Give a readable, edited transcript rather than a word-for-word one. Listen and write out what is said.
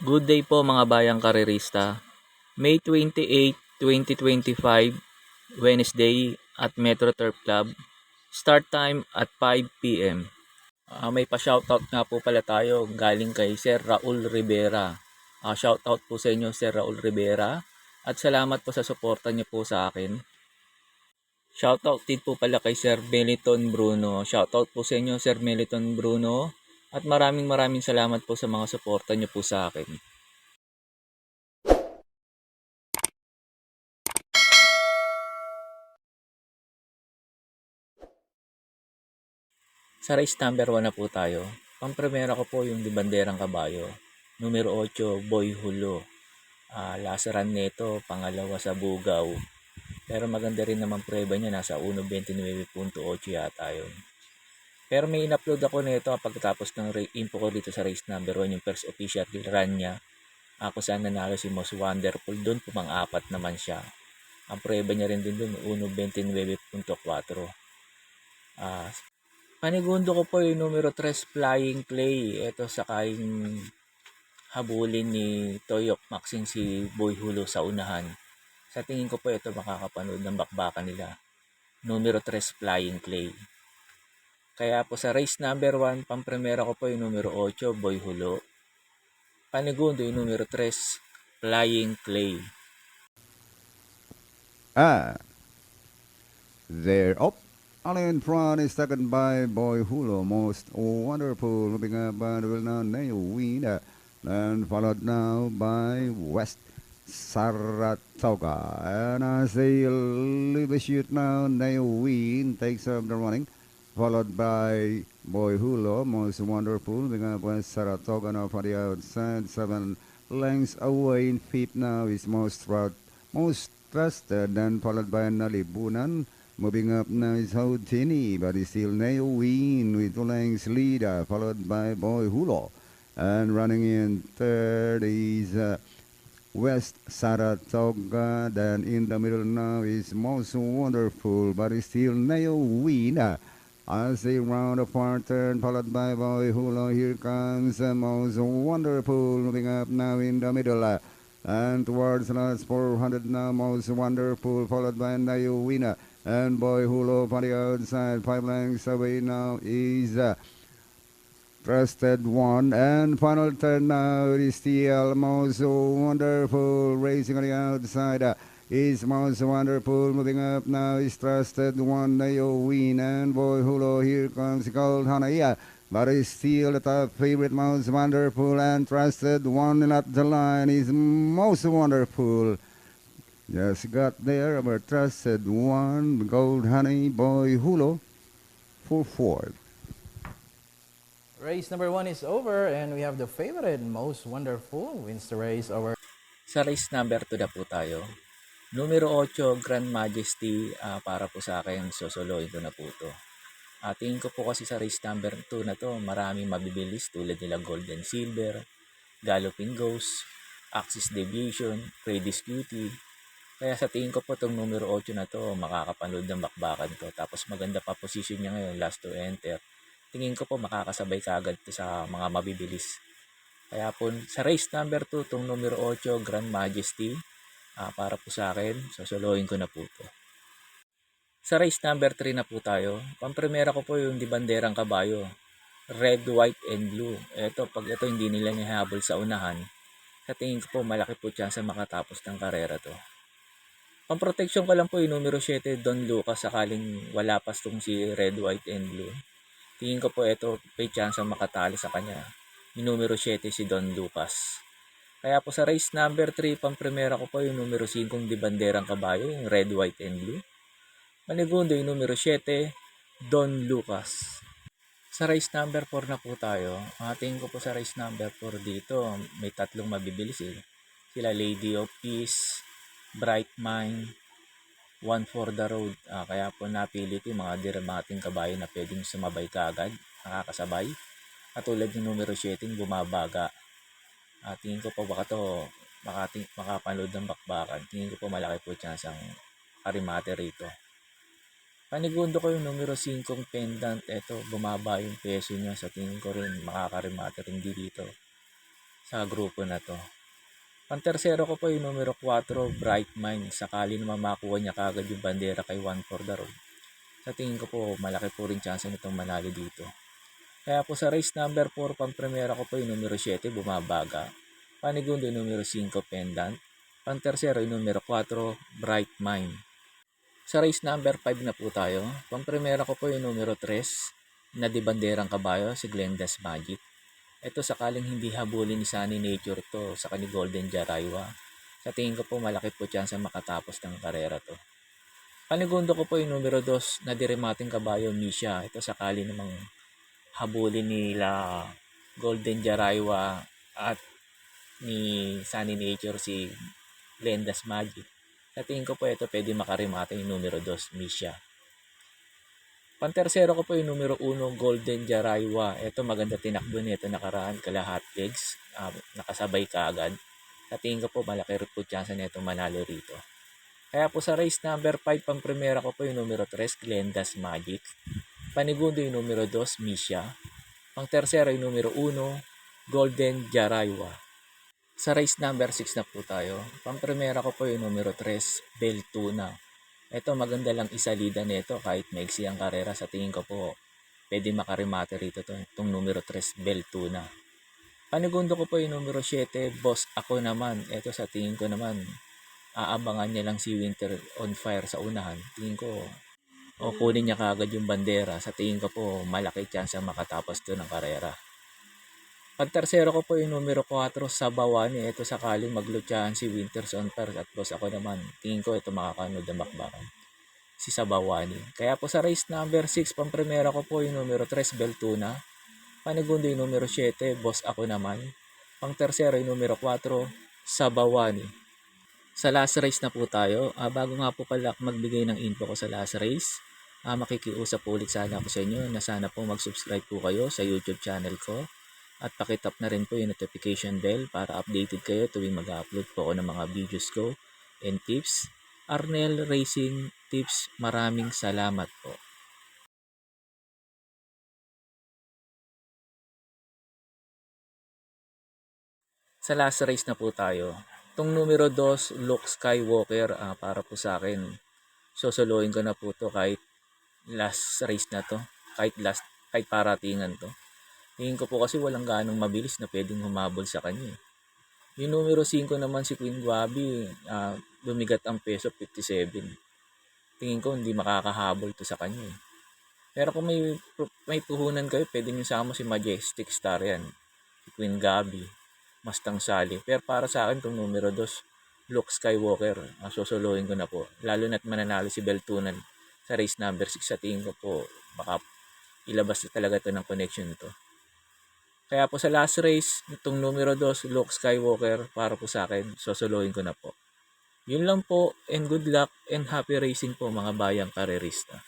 Good day po mga bayang karerista. May 28, 2025, Wednesday at Metro Turf Club. Start time at 5 p.m. May pa-shoutout nga po pala tayo galing kay Sir Raul Rivera. Shoutout po sa inyo Sir Raul Rivera at salamat po sa suporta niyo po sa akin. Shoutout din po pala kay Sir Meliton Bruno. Shoutout po sa inyo Sir Meliton Bruno at maraming salamat po sa mga suporta niyo po sa akin. Sa race number 1 na po tayo. Pampremera ko po yung Di Banderang Kabayo. Numero 8, Boy Hulo. Last run nito, pangalawa sa Bugaw. Pero maganda rin naman preba niya, nasa 1.29.8 yata yun. Pero may in-upload ako nito pagkatapos ng info ko dito sa race number 1, yung first official run niya. Kung saan nanalo si Most Wonderful, doon pumang-apat naman siya. Ang preba niya rin din doon, 1.29.4. Panigundo ko po yung numero 3, Flying Clay. Ito sakaing habulin ni Toyok Maxing si Boy Hulo sa unahan. Sa tingin ko po ito makakapanood ng bakbakan nila. Numero 3, Flying Clay. Kaya po sa race number 1, pampremera ko po yung numero 8, Boy Hulo. Panigundo yung numero 3, Flying Clay. They're up. All in front is second by Boy Hulo. Most wonderful. Moving up and will now nail win. And followed now by West Saratoga. And as they leave the shoot now, nail win takes up the running. Followed by Boy Hulo. Most wonderful. Moving up West Saratoga now for the outside. 7 lengths away in fifth now is most trusted. Then followed by Nalibunan. Moving up now is Houdini, but it's still Neo Win with 2 lengths leader, followed by Boy Hulo. And running in third is West Saratoga. Then in the middle now is Most Wonderful, but it's still Neo Win. As they round apart turn, followed by Boy Hulo. Here comes Most Wonderful, moving up now in the middle. And towards the last 400 now, Most Wonderful, followed by Neo Winner. And Boy Hulo on the outside, 5 lengths away now is Trusted One. And final turn now is TL Most Wonderful racing on the outside. Is Most Wonderful moving up now is Trusted One. Nayo Win and Boy Hulo. Here comes Gold Hanaya. But is still the top favorite, Most Wonderful, and Trusted One. And at the line is Most Wonderful. Just got there, our Trusted One, Gold Honey, Boy Hulo for fourth. Race number 1 is over and we have the favorite, Most Wonderful, wins the race over. Sa race number 2 na po tayo. Numero 8, Grand Majesty, para po sa akin, sosoloin ko na po ito. Tingin ko po kasi sa race number 2 na to, maraming mabibilis tulad nila Golden Silver, Galloping Ghost, Axis Deviation, Freddy's Cutie. Kaya sa tingin ko po itong numero 8 na to, makakapanood ng bakbakan to. Tapos maganda pa position niya ngayon, last to enter. Tingin ko po makakasabay kaagad to sa mga mabibilis. Kaya po sa race number 2, itong numero 8, Grand Majesty, para po sa akin, sosolohin ko na po ito. Sa race number 3 na po tayo, pampremera ko po yung Di Banderang Kabayo. Red, White, and Blue. Pag ito hindi nila nihabol sa unahan, sa tingin ko po malaki po chance makatapos ng karera to. Ang protection ko lang po yung numero 7, Don Lucas, sakaling wala pa itong si Red, White, and Blue. Tingin ko po ito, may chance ang makatali sa kanya. Yung numero 7 si Don Lucas. Kaya po sa race number 3, pampremera ko po yung numero 5, Di Banderang Kabayo, yung Red, White, and Blue. Manigundo yung numero 7, Don Lucas. Sa race number 4 na po tayo. Tingin ko po sa race number 4 dito, may tatlong mabibilis eh. Sila Lady of Peace, Bright Mind, One for the Road. Kaya po napili ko yung mga diramating kabayo na pwedeng sumabay kaagad, nakakasabay. Katulad ng numero 7, bumabaga. Tingin ko po baka to makapanood ng bakbakan. Tingin ko po malaki po chance ang karimate rito. Panigundo ko yung numero 5 Pendant. Ito, bumaba yung peso niya. Sa tingin ko rin makakarimate rin dito. sa grupo na to. Pantersero ko po yung numero 4, Bright Mind. Sakali naman makuha niya kagad yung bandera kay One for the Road. Sa tingin ko po, malaki po rin chance nitong manalo dito. Kaya po sa race number 4, pampremera ko po yung numero 7, Bumabaga. Panigundo yung numero 5, Pendant. Pantersero yung numero 4, Bright Mind. Sa race number 5 na po tayo. Pampremera ko po yung numero 3, na di banderang kabayo, si Glenda's Magic. Ito sakaling hindi habulin ni Sunny Nature to sa ni Golden Jaraywa. Sa tingin ko po malaki po chance makatapos ng karera to. Panigundo ko po yung numero 2 na dirimating kabayo, Misha. Ito sakali namang habulin nila Golden Jaraywa at ni Sunny Nature si Glenda's Magic. Sa tingin ko po ito pwede makarimata yung numero 2, Misha. Pantersero ko po yung numero 1, Golden Jaraywa. Ito maganda tinakbo nito nakaraan, kalahat legs, nakasabay ka agad. Sa tingin ko po malaki rin po chance nito manalo rito. Kaya po sa race number 5, pampremera ko po yung numero 3, Glenda's Magic. Panigundo yung numero 2, Misha. Pangtersero yung numero 1, Golden Jaraywa. Sa race number 6 na po tayo. Pampremera ko po yung numero 3, Beltuna. Ito maganda lang isalida nito kahit maiksi ang karera. Sa tingin ko po pwede makarimate rito itong numero 3, Beltuna. Panigundo ko po yung numero 7, Boss Ako Naman. Ito sa tingin ko naman aabangan niya lang si Winter on Fire sa unahan. Tingin ko o kunin niya kaagad yung bandera. Sa tingin ko po malaki chance makatapos to ng karera. Pagtersero ko po yung numero 4, Sabawani. Ito sakaling maglutyahan si Winters on Fire at Boss Ako Naman. Tingin ko ito makakanood ng bakbakan. Si Sabawani. Kaya po sa race number 6, pampremera ko po yung numero 3, Beltuna. Panigundo yung numero 7, Boss Ako Naman. Pangtersero yung numero 4, Sabawani. Sa last race na po tayo. Bago nga po pala magbigay ng info ko sa last race, makikiusap po ulit sana ako sa inyo na sana po mag-subscribe po kayo sa YouTube channel ko. At pakitap na rin po yung notification bell para updated kayo tuwing mag-upload po ako ng mga videos ko and tips. Arnel Racing Tips, maraming salamat po. Sa last race na po tayo. Itong numero 2, Luke Skywalker, para po sa akin. Sosolohin ko na po to kahit last race na to. Kahit paratingan to. Tingin ko po kasi walang ganong mabilis na pwedeng humabol sa kanya. Yung numero 5 naman si Queen Guabi, lumigat ang peso 57. Tingin ko hindi makakahabol to sa kanya. Pero kung may puhunan kayo, pwedeng isama si Majestic Star yan. Si Queen Gabi, Mustang Sally. Pero para sa akin, itong numero 2, Luke Skywalker, susuluhin ko na po. Lalo na't mananalo si Beltunan sa race number 6. Sa tingin ko po, baka ilabas na talaga ito ng connection ito. Kaya po sa last race, itong numero 2, Luke Skywalker, para po sa akin, susuluhin ko na po. Yun lang po, and good luck and happy racing po mga bayang karerista.